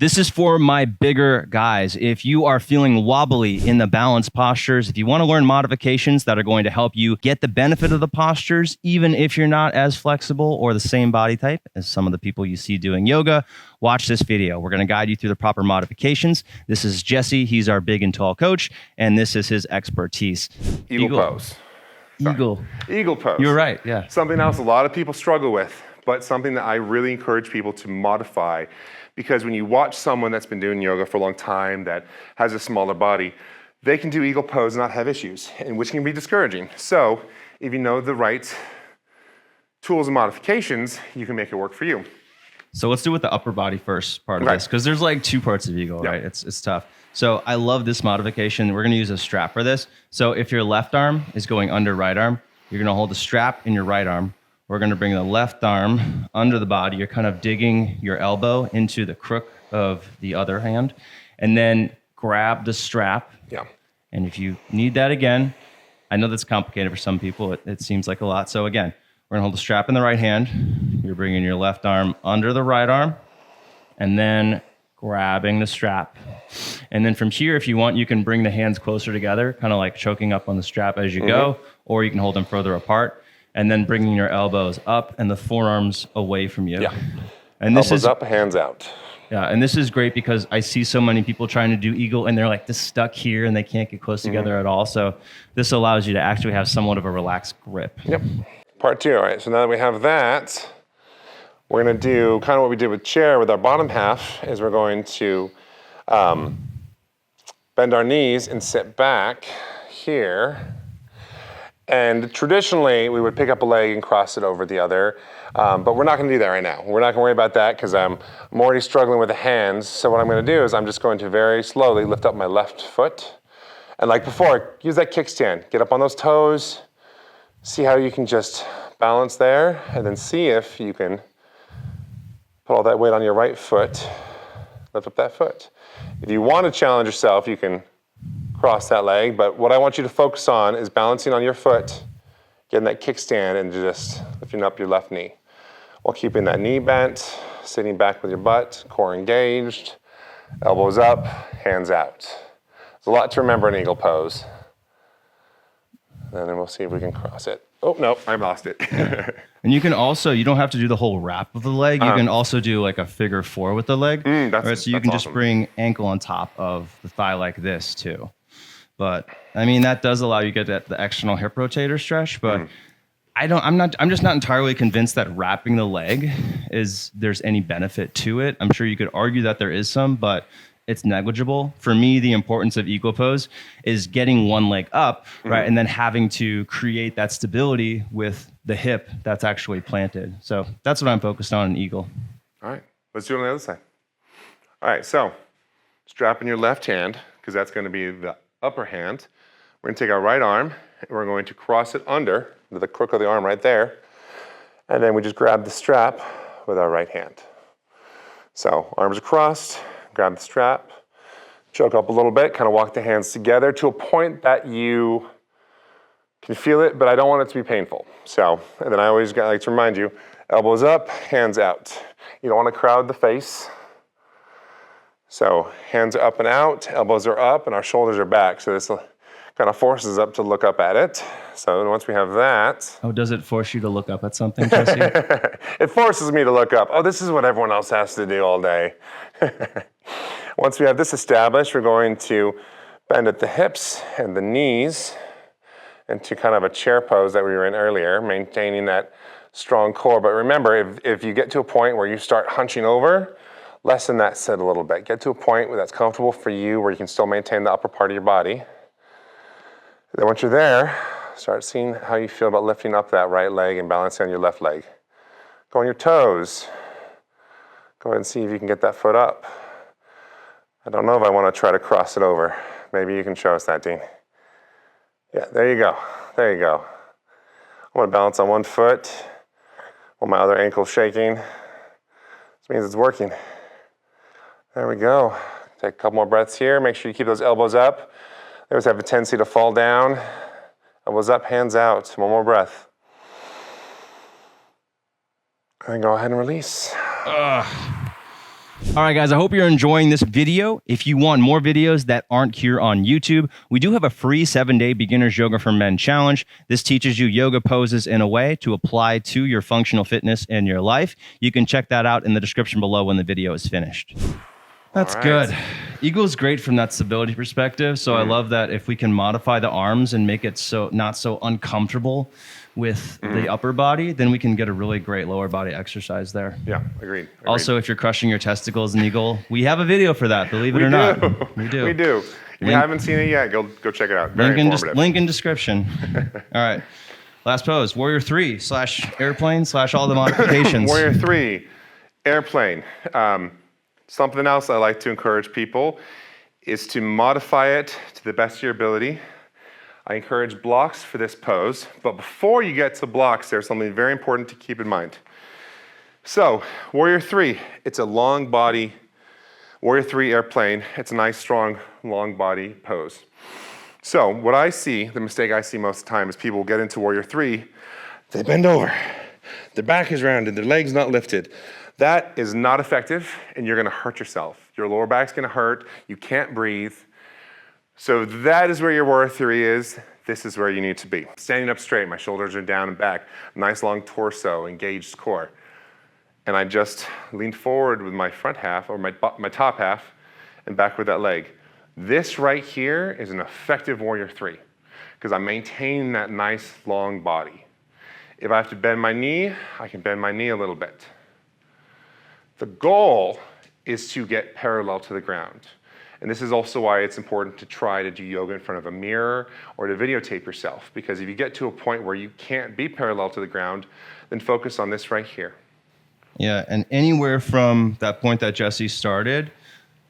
This is for my bigger guys. If you are feeling wobbly in the balance postures, if you want to learn modifications that are going to help you get the benefit of the postures, even if you're not as flexible or the same body type as some of the people you see doing yoga, watch this video. We're going to guide you through the proper modifications. This is Jesse. He's our big and tall coach, and this is his expertise. Eagle pose. Eagle pose. You're right, yeah. Something else a lot of people struggle with, but something that I really encourage people to modify, because when you watch someone that's been doing yoga for a long time that has a smaller body, they can do eagle pose and not have issues, and which can be discouraging. So if you know the right tools and modifications, you can make it work for you. So let's do with the upper body first part of this, because there's like two parts of eagle, right? It's tough. So I love this modification. We're going to use a strap for this. So if your left arm is going under right arm, you're going to hold the strap in your right arm. We're going to bring the left arm under the body. You're kind of digging your elbow into the crook of the other hand, and then grab the strap. Yeah. And if you need that again, I know that's complicated for some people. It seems like a lot. So again, we're going to hold the strap in the right hand. You're bringing your left arm under the right arm, and then grabbing the strap. And then from here, if you want, you can bring the hands closer together, kind of like choking up on the strap as you go, or you can hold them further apart. And then bringing your elbows up and the forearms away from you. Yeah. And this elbows up, hands out. Yeah, and this is great because I see so many people trying to do eagle and they're like just stuck here and they can't get close together at all. So this allows you to actually have somewhat of a relaxed grip. Yep. Part two, all right. So now that we have that, we're gonna do kind of what we did with chair with our bottom half, is we're going to bend our knees and sit back here. And traditionally, we would pick up a leg and cross it over the other, but we're not gonna do that right now. We're not gonna worry about that because I'm already struggling with the hands. So what I'm gonna do is I'm just going to very slowly lift up my left foot. And like before, use that kickstand. Get up on those toes, see how you can just balance there, and then see if you can put all that weight on your right foot, lift up that foot. If you wanna challenge yourself, you can cross that leg, but what I want you to focus on is balancing on your foot, getting that kickstand and just lifting up your left knee while keeping that knee bent, sitting back with your butt, core engaged, elbows up, hands out. There's a lot to remember in eagle pose. And then we'll see if we can cross it. Oh, no, I lost it. And you can also, you don't have to do the whole wrap of the leg. You can also do like a figure four with the leg. Right? So you can just bring ankle on top of the thigh like this too. But I mean, that does allow you to get the external hip rotator stretch, but I'm just not entirely convinced that wrapping the leg there's any benefit to it. I'm sure you could argue that there is some, but it's negligible. For me, the importance of eagle pose is getting one leg up, right? And then having to create that stability with the hip that's actually planted. So that's what I'm focused on in eagle. All right, let's do it on the other side. All right, so strap in your left hand, because that's gonna be the upper hand. We're gonna take our right arm and we're going to cross it under the crook of the arm right there. And then we just grab the strap with our right hand. So arms crossed, grab the strap, choke up a little bit, kind of walk the hands together to a point that you can feel it, but I don't want it to be painful. So, and then I always like to remind you, elbows up, hands out. You don't want to crowd the face. So hands are up and out, elbows are up, and our shoulders are back. So this kind of forces us up to look up at it. So once we have that. Oh, does it force you to look up at something, Jesse? It forces me to look up. Oh, this is what everyone else has to do all day. Once we have this established, we're going to bend at the hips and the knees into kind of a chair pose that we were in earlier, maintaining that strong core. But remember, if you get to a point where you start hunching over, lessen that sit a little bit. Get to a point where that's comfortable for you, where you can still maintain the upper part of your body. Then once you're there, start seeing how you feel about lifting up that right leg and balancing on your left leg. Go on your toes. Go ahead and see if you can get that foot up. I don't know if I want to try to cross it over. Maybe you can show us that, Dean. Yeah, there you go. There you go. I want to balance on one foot while my other ankle's shaking. This means it's working. There we go. Take a couple more breaths here. Make sure you keep those elbows up. They always have a tendency to fall down. Elbows up, hands out. One more breath. And go ahead and release. All right, guys, I hope you're enjoying this video. If you want more videos that aren't here on YouTube, we do have a free 7-day Beginner's Yoga for Men challenge. This teaches you yoga poses in a way to apply to your functional fitness in your life. You can check that out in the description below when the video is finished. That's good. Eagle is great from that stability perspective. So I love that if we can modify the arms and make it so not so uncomfortable with the upper body, then we can get a really great lower body exercise there. Yeah, agreed. Also, if you're crushing your testicles in Eagle, we have a video for that, believe it or not. We do. We do. If you haven't seen it yet, go check it out. Very informative. Link in description. All right. Last pose, Warrior 3 / airplane / all the modifications. Warrior 3, airplane. Something else I like to encourage people is to modify it to the best of your ability. I encourage blocks for this pose, but before you get to blocks, there's something very important to keep in mind. So, Warrior 3, it's a long body, Warrior 3 airplane, it's a nice, strong, long body pose. So, what I see, the mistake I see most of the time is people get into Warrior 3, they bend over, their back is rounded, their legs not lifted. That is not effective, and you're gonna hurt yourself. Your lower back's gonna hurt, you can't breathe. So that is where your Warrior 3 is. This is where you need to be. Standing up straight, my shoulders are down and back, nice long torso, engaged core. And I just lean forward with my front half, or my top half, and back with that leg. This right here is an effective Warrior 3, because I'm maintaining that nice long body. If I have to bend my knee, I can bend my knee a little bit. The goal is to get parallel to the ground. And this is also why it's important to try to do yoga in front of a mirror or to videotape yourself. Because if you get to a point where you can't be parallel to the ground, then focus on this right here. Yeah, and anywhere from that point that Jesse started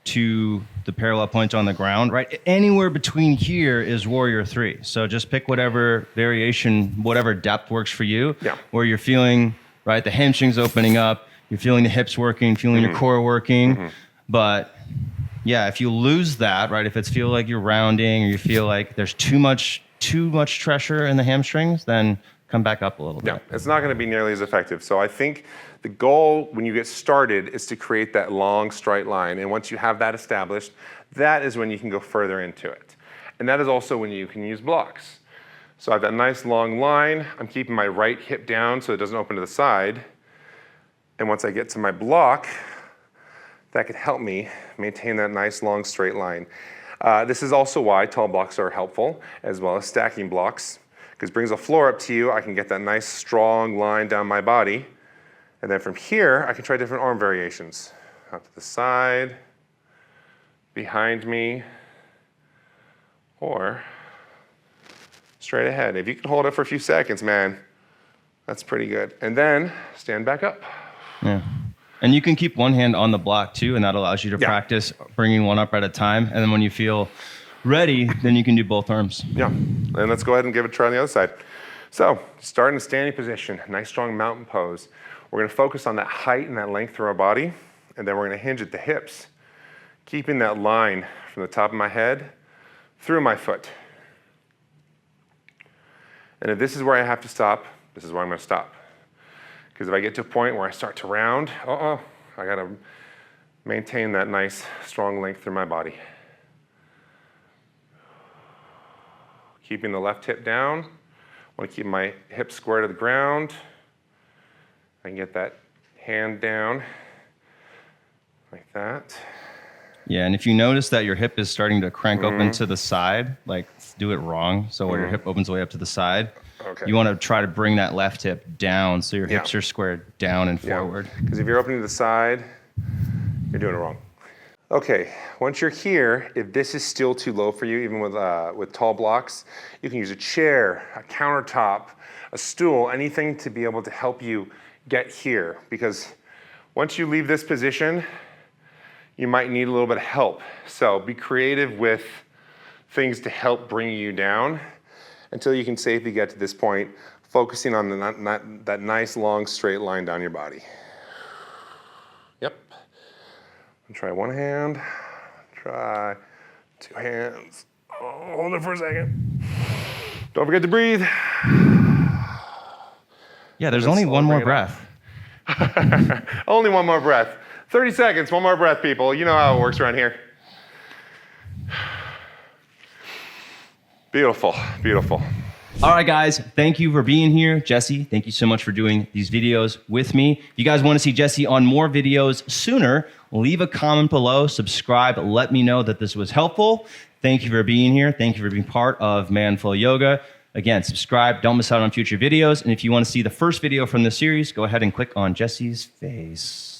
to the parallel point on the ground, right? Anywhere between here is Warrior 3. So just pick whatever variation, whatever depth works for you. Yeah. Where you're feeling, right, the hamstrings opening up, you're feeling the hips working, feeling your core working. But yeah, if you lose that, right, if it's feel like you're rounding or you feel like there's too much pressure in the hamstrings, then come back up a little bit. Yeah, it's not gonna be nearly as effective. So I think the goal when you get started is to create that long straight line. And once you have that established, that is when you can go further into it. And that is also when you can use blocks. So I have that nice long line. I'm keeping my right hip down so it doesn't open to the side. And once I get to my block, that could help me maintain that nice long straight line. This is also why tall blocks are helpful, as well as stacking blocks, because it brings the floor up to you. I can get that nice strong line down my body. And then from here, I can try different arm variations. Out to the side, behind me, or straight ahead. If you can hold it for a few seconds, man, that's pretty good. And then stand back up. Yeah. And you can keep one hand on the block too, and that allows you to practice bringing one up at a time. And then when you feel ready, then you can do both arms. Yeah, and let's go ahead and give it a try on the other side. So, start in a standing position, nice strong mountain pose. We're gonna focus on that height and that length through our body, and then we're gonna hinge at the hips, keeping that line from the top of my head through my foot. And if this is where I have to stop, this is where I'm gonna stop. Because if I get to a point where I start to round, I gotta maintain that nice, strong length through my body. Keeping the left hip down. I wanna keep my hips square to the ground. I can get that hand down like that. Yeah, and if you notice that your hip is starting to crank open to the side, like do it wrong, so where your hip opens way up to the side, you want to try to bring that left hip down so your hips are squared down and forward. Because if you're opening to the side, you're doing it wrong. Okay, once you're here, if this is still too low for you, even with tall blocks, you can use a chair, a countertop, a stool, anything to be able to help you get here. Because once you leave this position, you might need a little bit of help. So be creative with things to help bring you down until you can safely get to this point, focusing on that nice long straight line down your body. Yep. Try one hand, try two hands. Oh, hold it for a second. Don't forget to breathe. Yeah, there's only one more breath. Only one more breath. 30 seconds, one more breath, people. You know how it works around here. Beautiful, beautiful. All right, guys, thank you for being here. Jesse, thank you so much for doing these videos with me. If you guys want to see Jesse on more videos sooner, leave a comment below, subscribe, let me know that this was helpful. Thank you for being here. Thank you for being part of Man Flow Yoga. Again, subscribe, don't miss out on future videos. And if you want to see the first video from this series, go ahead and click on Jesse's face.